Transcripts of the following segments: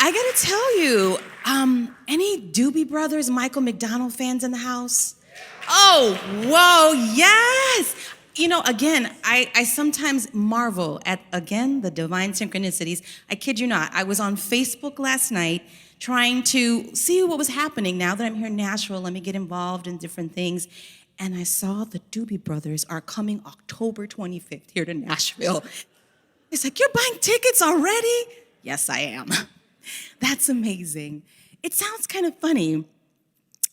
I gotta tell you, any Doobie Brothers, Michael McDonald fans in the house? Oh, whoa, yes. You know, again, I sometimes marvel at, again, the divine synchronicities. I kid you not. I was on Facebook last night trying to see what was happening. Now that I'm here in Nashville, let me get involved in different things. And I saw the Doobie Brothers are coming October 25th here to Nashville. It's like, you're buying tickets already? Yes, I am. That's amazing. It sounds kind of funny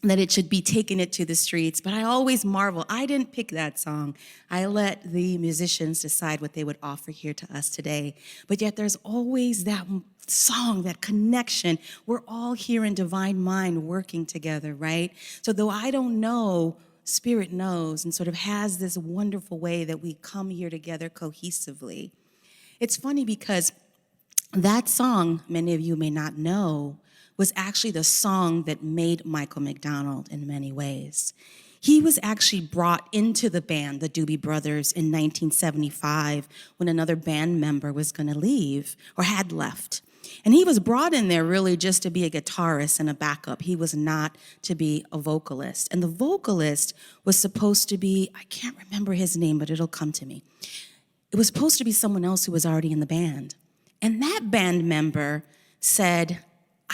that it should be taking it to the streets, but I always marvel. I didn't pick that song. I let the musicians decide what they would offer here to us today. But yet there's always that song, that connection. We're all here in divine mind working together, right? So though I don't know, Spirit knows and sort of has this wonderful way that we come here together cohesively. It's funny because that song, many of you may not know, was actually the song that made Michael McDonald in many ways. He was actually brought into the band, the Doobie Brothers, in 1975 when another band member was going to leave or had left. And he was brought in there really just to be a guitarist and a backup. He was not to be a vocalist. And the vocalist was supposed to be, I can't remember his name, but it'll come to me. It was supposed to be someone else who was already in the band. And that band member said,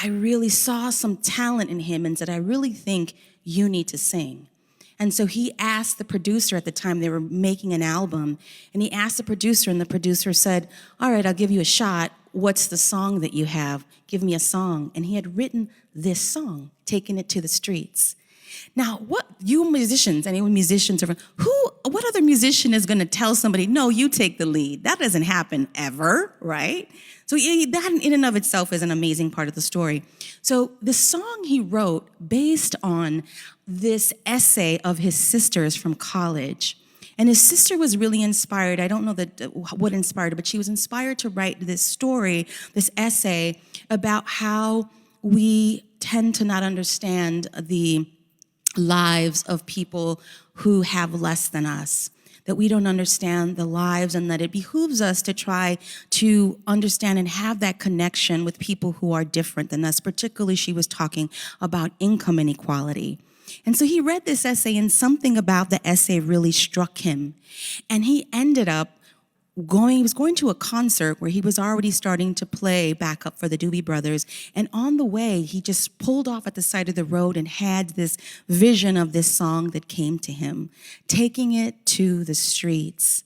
I really saw some talent in him and said, I really think you need to sing. And so he asked the producer at the time, they were making an album, and he asked the producer, and the producer said, all right, I'll give you a shot. What's the song that you have? Give me a song. And he had written this song, Taking It to the Streets. Now, what you musicians, anyone musicians, what other musician is going to tell somebody, no, you take the lead? That doesn't happen ever, right? So that in and of itself is an amazing part of the story. So the song he wrote based on this essay of his sister's from college. And his sister was really inspired. I don't know what inspired her, but she was inspired to write this story, this essay about how we tend to not understand the lives of people who have less than us, that we don't understand the lives, and that it behooves us to try to understand and have that connection with people who are different than us. Particularly, she was talking about income inequality. And so he read this essay, and something about the essay really struck him. And he ended up he was going to a concert where he was already starting to play backup for the Doobie Brothers. And on the way, he just pulled off at the side of the road and had this vision of this song that came to him, Taking It to the Streets.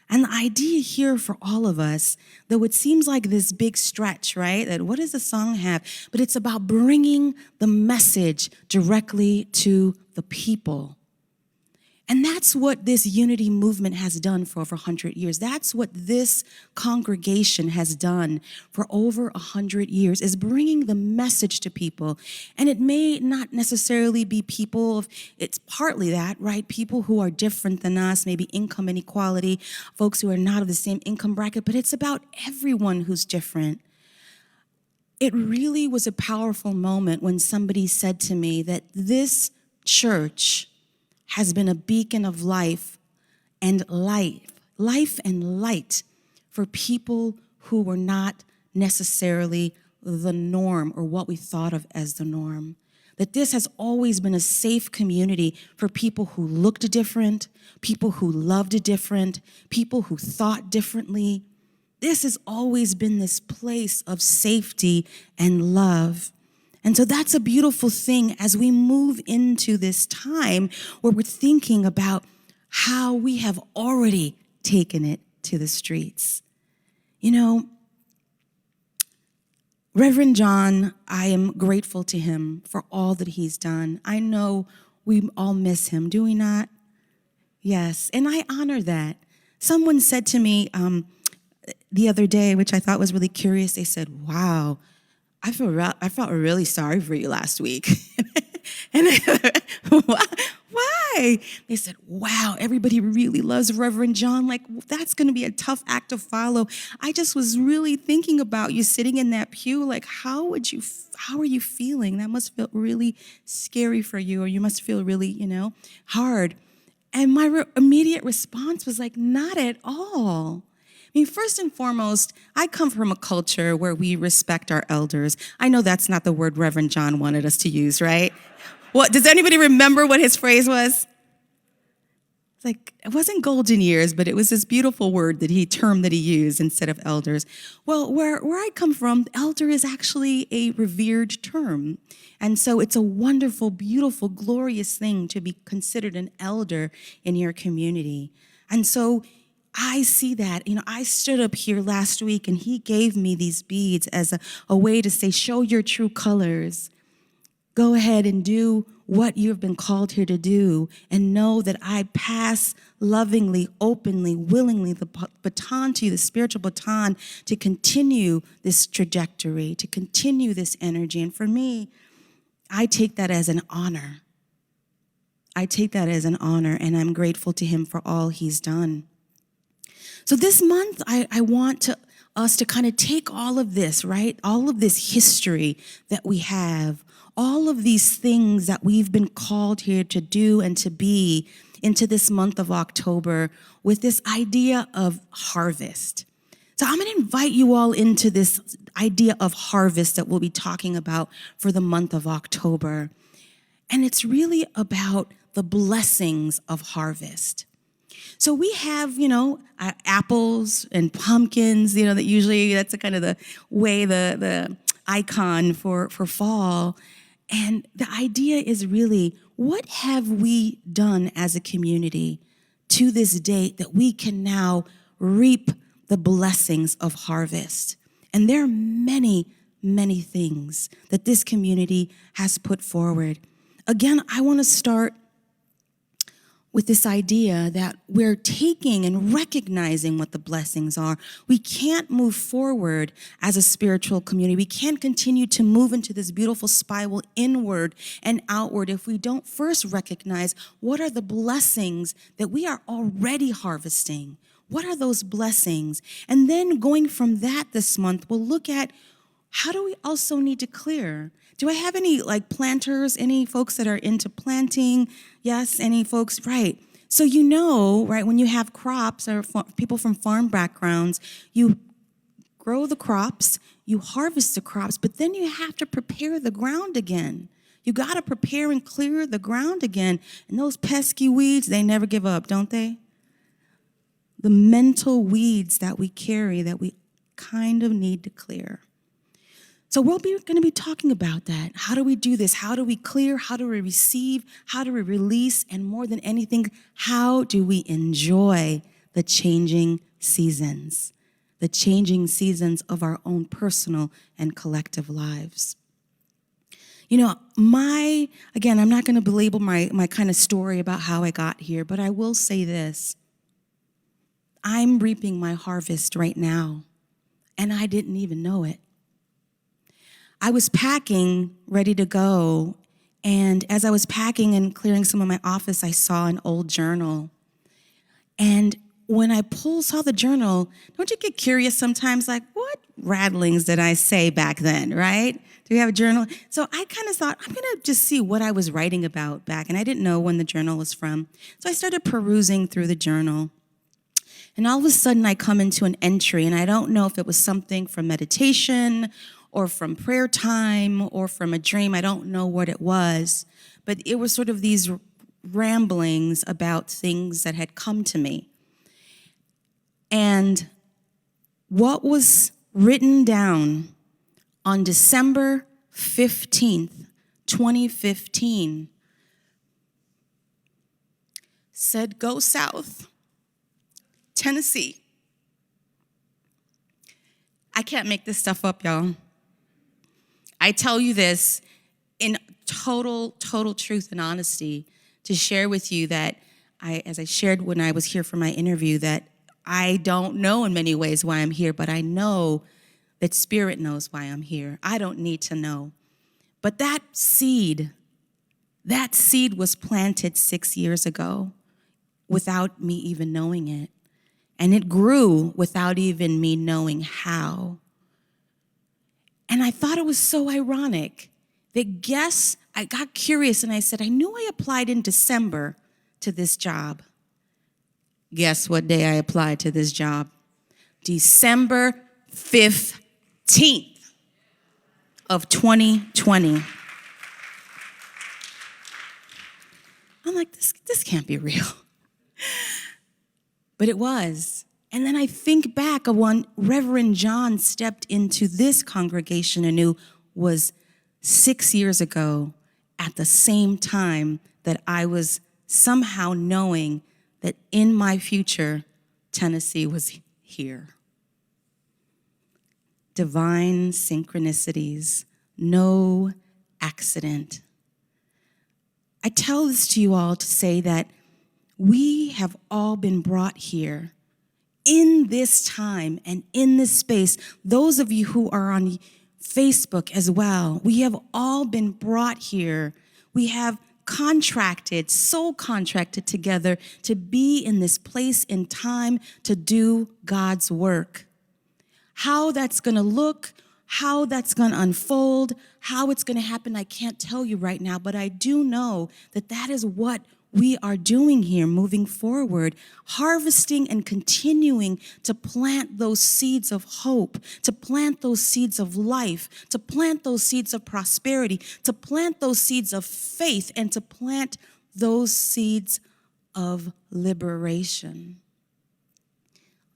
And the idea here for all of us, though it seems like this big stretch, right? That what does the song have? But it's about bringing the message directly to the people. And that's what this unity movement has done for over 100 years. That's what this congregation has done for over 100 years, is bringing the message to people. And it may not necessarily be people, it's partly that, right? People who are different than us, maybe income inequality, folks who are not of the same income bracket, but it's about everyone who's different. It really was a powerful moment when somebody said to me that this church has been a beacon of life and life and light for people who were not necessarily the norm or what we thought of as the norm. That this has always been a safe community for people who looked different, people who loved different, people who thought differently. This has always been this place of safety and love. And so that's a beautiful thing as we move into this time where we're thinking about how we have already taken it to the streets. You know, Reverend John, I am grateful to him for all that he's done. I know we all miss him, do we not? Yes, and I honor that. Someone said to me the other day, which I thought was really curious, they said, wow, I felt really sorry for you last week. And why? They said, wow, everybody really loves Reverend John. Like, that's going to be a tough act to follow. I just was really thinking about you sitting in that pew. Like, how are you feeling? That must feel really scary for you, or you must feel really, hard. And my immediate response was like, not at all. mean, first and foremost, I come from a culture where we respect our elders. I know that's not the word Reverend John wanted us to use, right? What, does anybody remember what his phrase was? It's like, it wasn't golden years, but it was this beautiful term that he used instead of elders. Well, where I come from, elder is actually a revered term. And so it's a wonderful, beautiful, glorious thing to be considered an elder in your community. And so I see that. I stood up here last week and he gave me these beads as a way to say, show your true colors. Go ahead and do what you've been called here to do, and know that I pass lovingly, openly, willingly the baton to you, the spiritual baton, to continue this trajectory, to continue this energy. And for me, I take that as an honor. I take that as an honor, and I'm grateful to him for all he's done. So this month, I want us to kind of take all of this, right? All of this history that we have, all of these things that we've been called here to do and to be into this month of October with this idea of harvest. So I'm going to invite you all into this idea of harvest that we'll be talking about for the month of October. And it's really about the blessings of harvest. So we have, apples and pumpkins, that usually that's kind of the way, the icon for fall. And the idea is really, what have we done as a community to this date that we can now reap the blessings of harvest? And there are many, many things that this community has put forward. Again, I want to start with this idea that we're taking and recognizing what the blessings are. We can't move forward as a spiritual community. We can't continue to move into this beautiful spiral inward and outward if we don't first recognize what are the blessings that we are already harvesting. What are those blessings? And then going from that this month, we'll look at how do we also need to clear? Do I have any planters, any folks that are into planting? Yes, any folks? Right. So right, when you have crops or people from farm backgrounds, you grow the crops, you harvest the crops, but then you have to prepare the ground again. You got to prepare and clear the ground again. And those pesky weeds, they never give up, don't they? The mental weeds that we carry that we kind of need to clear. So we're going to be talking about that. How do we do this? How do we clear? How do we receive? How do we release? And more than anything, how do we enjoy the changing seasons? The changing seasons of our own personal and collective lives. Again, I'm not going to belabor my kind of story about how I got here, but I will say this. I'm reaping my harvest right now, and I didn't even know it. I was packing, ready to go, and as I was packing and clearing some of my office, I saw an old journal. And when I saw the journal, don't you get curious sometimes, what rattlings did I say back then, right? Do you have a journal? So I kind of thought, I'm going to just see what I was writing about back, and I didn't know when the journal was from. So I started perusing through the journal. And all of a sudden, I come into an entry, and I don't know if it was something from meditation or from prayer time or from a dream. I don't know what it was, but it was sort of these ramblings about things that had come to me. And what was written down on December 15th, 2015, said, "Go south, Tennessee." I can't make this stuff up, y'all. I tell you this in total truth and honesty to share with you that as I shared when I was here for my interview, that I don't know in many ways why I'm here, but I know that Spirit knows why I'm here. I don't need to know. But that seed was planted 6 years ago without me even knowing it. And it grew without even me knowing how. And I thought it was so ironic that I got curious and I said, I knew I applied in December to this job. Guess what day I applied to this job? December 15th of 2020. I'm like, this can't be real. But it was. And then I think back of when Reverend John stepped into this congregation anew was 6 years ago at the same time that I was somehow knowing that in my future, Tennessee was here. Divine synchronicities, no accident. I tell this to you all to say that we have all been brought here in this time and in this space. Those of you who are on Facebook as well, we have all been brought here. We have soul contracted together to be in this place in time to do God's work. How that's going to look, how that's going to unfold, how it's going to happen, I can't tell you right now, but I do know that that is what we are doing here moving forward, harvesting and continuing to plant those seeds of hope, to plant those seeds of life, to plant those seeds of prosperity, to plant those seeds of faith, and to plant those seeds of liberation.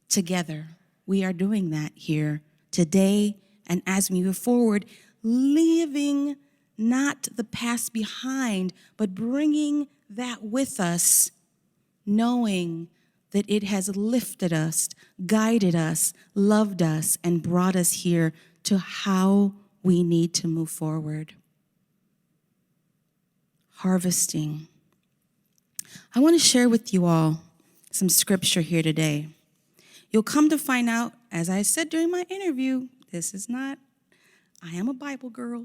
Together, we are doing that here today, and as we move forward, leaving not the past behind, but bringing that with us, knowing that it has lifted us, guided us, loved us, and brought us here to how we need to move forward. Harvesting. I want to share with you all some scripture here today. You'll come to find out, as I said during my interview, I am a Bible girl.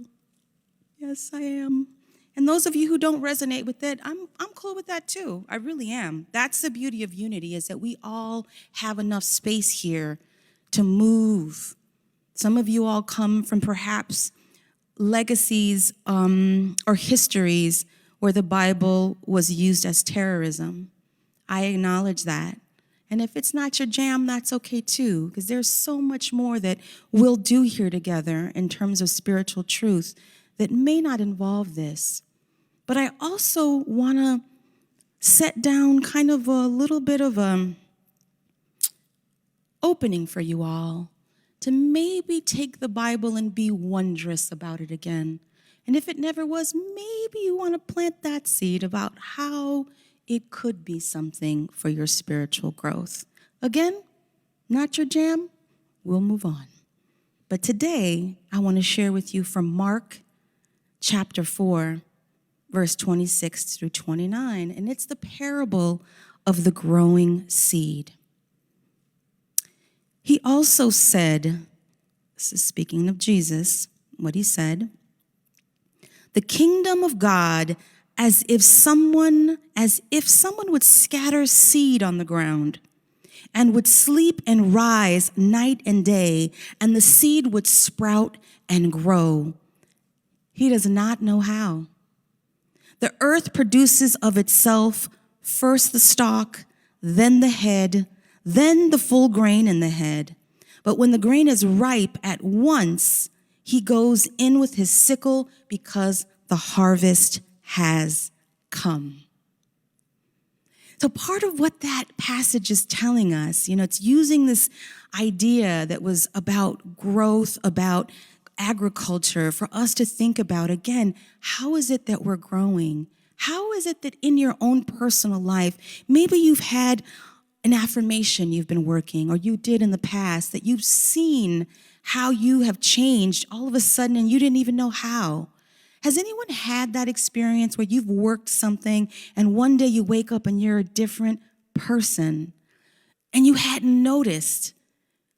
Yes, I am. And those of you who don't resonate with it, I'm cool with that too. I really am. That's the beauty of unity, is that we all have enough space here to move. Some of you all come from perhaps legacies or histories where the Bible was used as terrorism. I acknowledge that. And if it's not your jam, that's okay too, because there's so much more that we'll do here together in terms of spiritual truth that may not involve this. But I also want to set down kind of a little bit of a opening for you all to maybe take the Bible and be wondrous about it again. And if it never was, maybe you want to plant that seed about how it could be something for your spiritual growth. Again, not your jam, we'll move on. But today, I want to share with you from Mark chapter 4, verse 26 through 29, and it's the parable of the growing seed. He also said, this is speaking of Jesus, what he said, the kingdom of God as if someone would scatter seed on the ground and would sleep and rise night and day, and the seed would sprout and grow. He does not know how. The earth produces of itself first the stalk, then the head, then the full grain in the head. But when the grain is ripe at once, he goes in with his sickle because the harvest has come. So part of what that passage is telling us, it's using this idea that was about growth, about agriculture, for us to think about, again, how is it that we're growing? How is it that in your own personal life, maybe you've had an affirmation you've been working, or you did in the past, that you've seen how you have changed all of a sudden and you didn't even know how? Has anyone had that experience where you've worked something and one day you wake up and you're a different person and you hadn't noticed?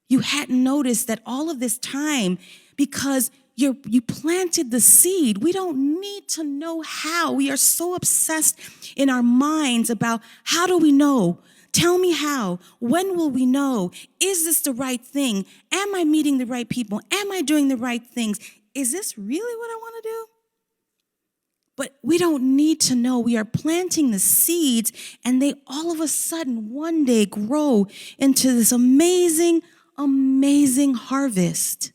You hadn't noticed that all of this time, because you planted the seed. We don't need to know how. We are so obsessed in our minds about, how do we know? Tell me how. When will we know? Is this the right thing? Am I meeting the right people? Am I doing the right things? Is this really what I want to do? But we don't need to know. We are planting the seeds, and they all of a sudden one day grow into this amazing, amazing harvest.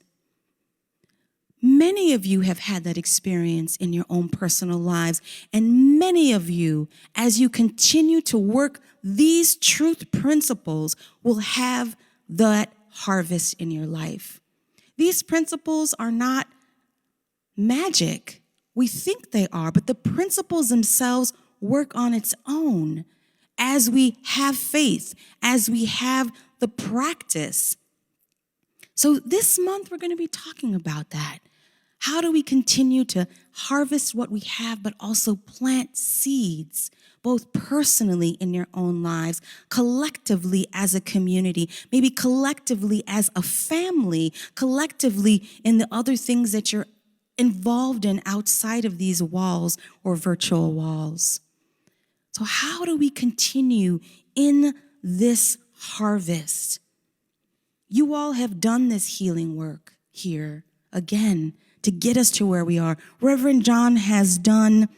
Many of you have had that experience in your own personal lives, and many of you, as you continue to work these truth principles, will have that harvest in your life. These principles are not magic. We think they are, but the principles themselves work on its own as we have faith, as we have the practice. So this month, we're going to be talking about that. How do we continue to harvest what we have, but also plant seeds, both personally in your own lives, collectively as a community, maybe collectively as a family, collectively in the other things that you're involved in outside of these walls or virtual walls? So how do we continue in this harvest? You all have done this healing work here, again, to get us to where we are. Reverend John has done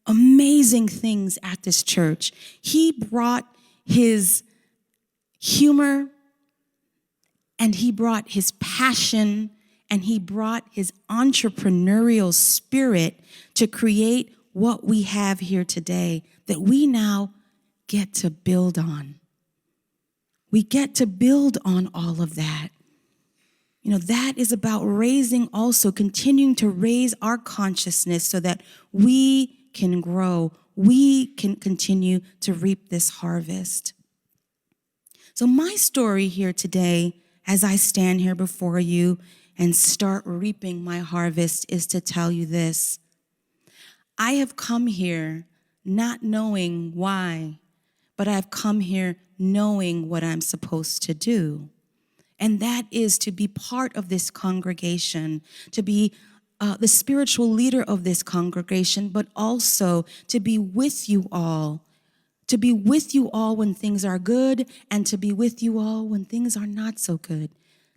amazing things at this church. He brought his humor, and he brought his passion, and he brought his entrepreneurial spirit to create what we have here today that we now get to build on. We get to build on all of that. You know, that is about raising also, continuing to raise our consciousness so that we can grow, we can continue to reap this harvest. So my story here today, as I stand here before you and start reaping my harvest, is to tell you this. I have come here not knowing why, but I've come here knowing what I'm supposed to do. And that is to be part of this congregation, to be the spiritual leader of this congregation, but also to be with you all, when things are good, and to be with you all when things are not so good,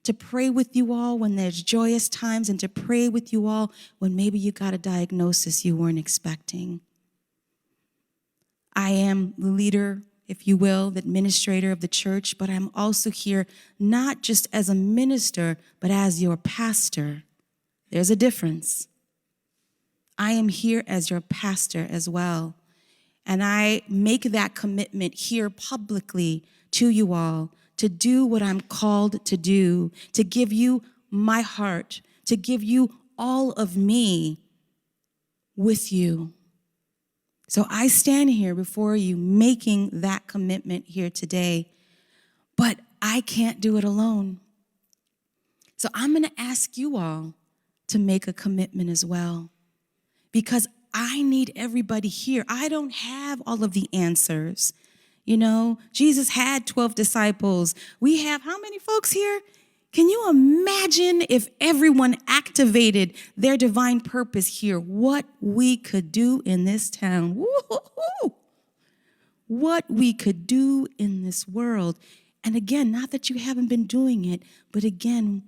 to pray with you all when there's joyous times, and to pray with you all when maybe you got a diagnosis you weren't expecting. I am the leader, if you will, the administrator of the church, but I'm also here not just as a minister, but as your pastor. There's a difference. I am here as your pastor as well. And I make that commitment here publicly to you all to do what I'm called to do, to give you my heart, to give you all of me with you. So I stand here before you making that commitment here today, but I can't do it alone. So I'm going to ask you all to make a commitment as well, because I need everybody here. I don't have all of the answers. You know, Jesus had 12 disciples. We have how many folks here? Can you imagine if everyone activated their divine purpose here, what we could do in this town? Woo-hoo-hoo. What we could do in this world. And again, not that you haven't been doing it, but again,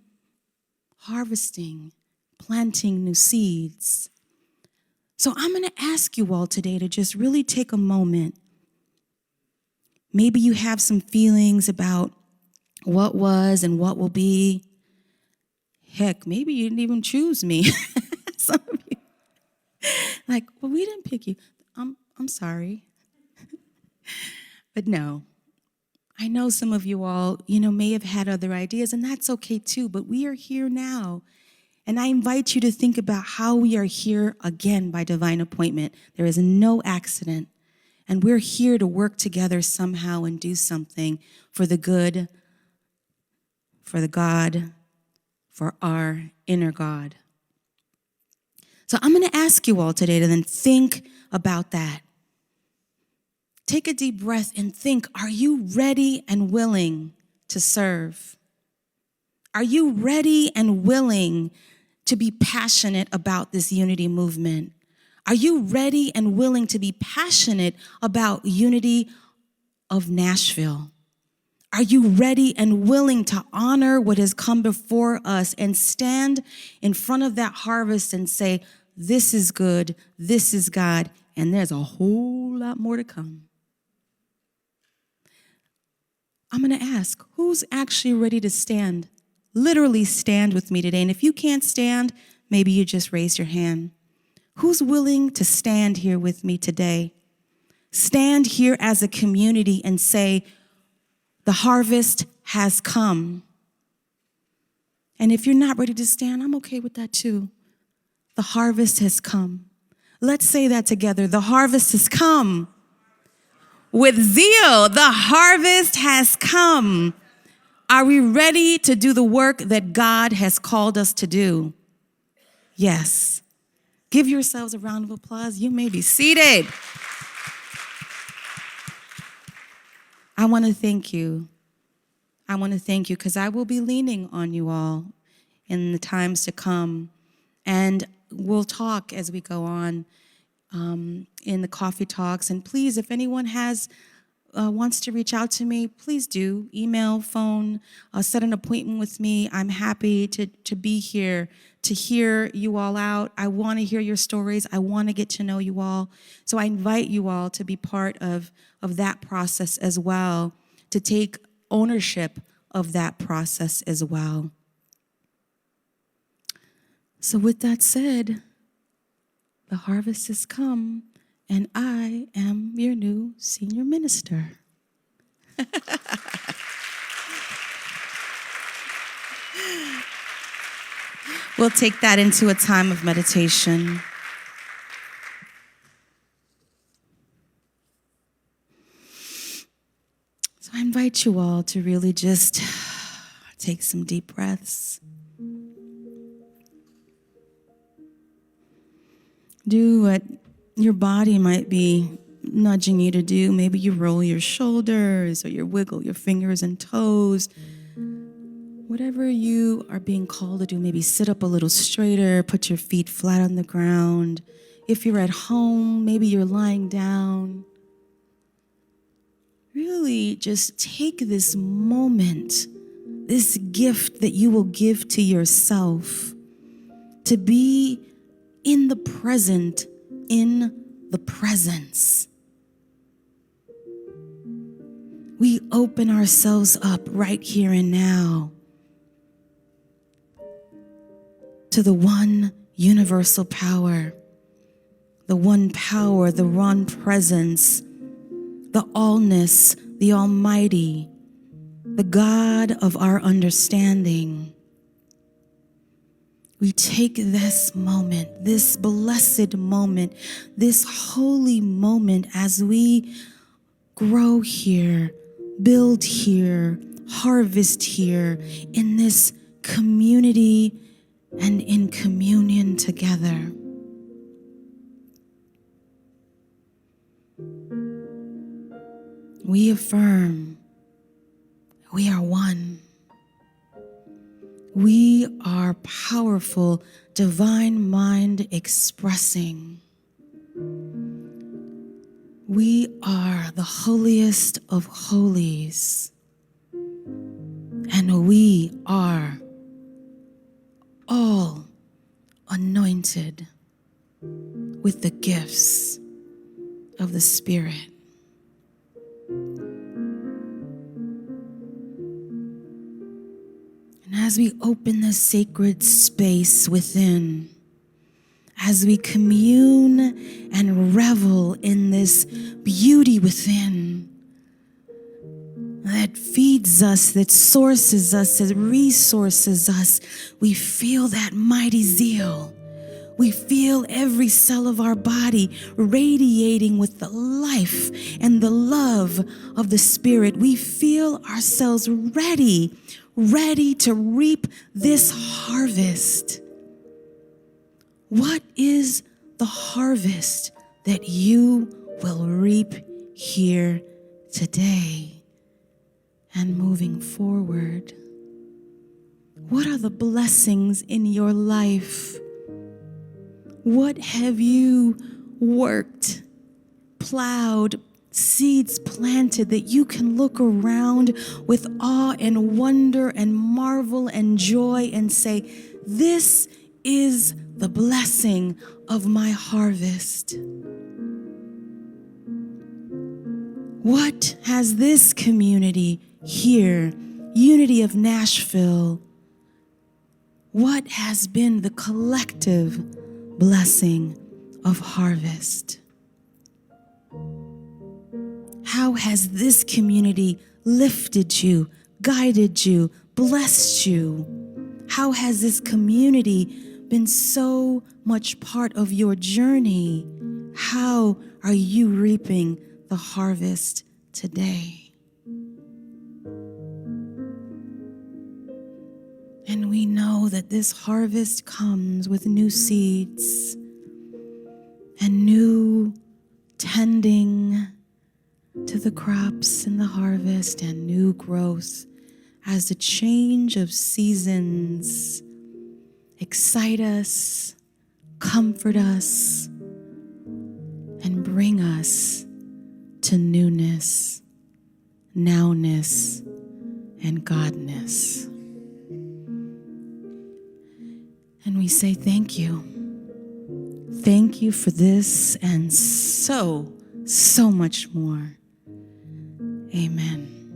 harvesting, planting new seeds. So I'm going to ask you all today to just really take a moment. Maybe you have some feelings about what was and what will be. Heck, maybe you didn't even choose me. Some of you, like, well, we didn't pick you. I'm sorry. But no, I know some of you all, may have had other ideas, and that's okay too, but we are here now. And I invite you to think about how we are here again by divine appointment. There is no accident. And we're here to work together somehow and do something for the good, for the God, for our inner God. So I'm going to ask you all today to then think about that. Take a deep breath and think, are you ready and willing to serve? Are you ready and willing to be passionate about this unity movement? Are you ready and willing to be passionate about unity of Nashville? Are you ready and willing to honor what has come before us and stand in front of that harvest and say, this is good, this is God, and there's a whole lot more to come? I'm going to ask, who's actually ready to stand? Literally stand with me today. And if you can't stand, maybe you just raise your hand. Who's willing to stand here with me today? Stand here as a community and say, the harvest has come. And if you're not ready to stand, I'm okay with that too. The harvest has come. Let's say that together. The harvest has come. With zeal, the harvest has come. Are we ready to do the work that God has called us to do? Yes. Give yourselves a round of applause. You may be seated. I want to thank you. I want to thank you because I will be leaning on you all in the times to come. And we'll talk as we go on in the coffee talks. And please, if anyone wants to reach out to me, please do. Email, phone, set an appointment with me. I'm happy to be here to hear you all out. I want to hear your stories. I want to get to know you all. So I invite you all to be part of that process as well, to take ownership of that process as well. So with that said, the harvest has come, and I am your new senior minister. We'll take that into a time of meditation. So I invite you all to really just take some deep breaths. Do what your body might be nudging you to do. Maybe you roll your shoulders or you wiggle your fingers and toes. Whatever you are being called to do, maybe sit up a little straighter, put your feet flat on the ground. If you're at home, maybe you're lying down. Really just take this moment, this gift that you will give to yourself, to be in the present, in the presence. We open ourselves up right here and now to the one universal power, the one presence, the allness, the Almighty, the God of our understanding. We take this moment, this blessed moment, this holy moment as we grow here, build here, harvest here in this community and in communion together. We affirm we are one. We are powerful, divine mind expressing. We are the holiest of holies. And we are all anointed with the gifts of the Spirit. And as we open this sacred space within, as we commune and revel in this beauty within that feeds us, that sources us, that resources us, we feel that mighty zeal. We feel every cell of our body radiating with the life and the love of the Spirit. We feel ourselves ready to reap this harvest. What is the harvest that you will reap here today and moving forward? What are the blessings in your life? What have you worked, plowed, seeds planted that you can look around with awe and wonder and marvel and joy and say, this is the blessing of my harvest? What has this community here, Unity of Nashville, what has been the collective blessing of harvest? How has this community lifted you, guided you, blessed you? How has this community been so much part of your journey? How are you reaping the harvest today? And we know that this harvest comes with new seeds and new tending to the crops in the harvest and new growth as the change of seasons excite us, comfort us, and bring us to newness, nowness, and godness. And we say thank you. Thank you for this and so much more. Amen.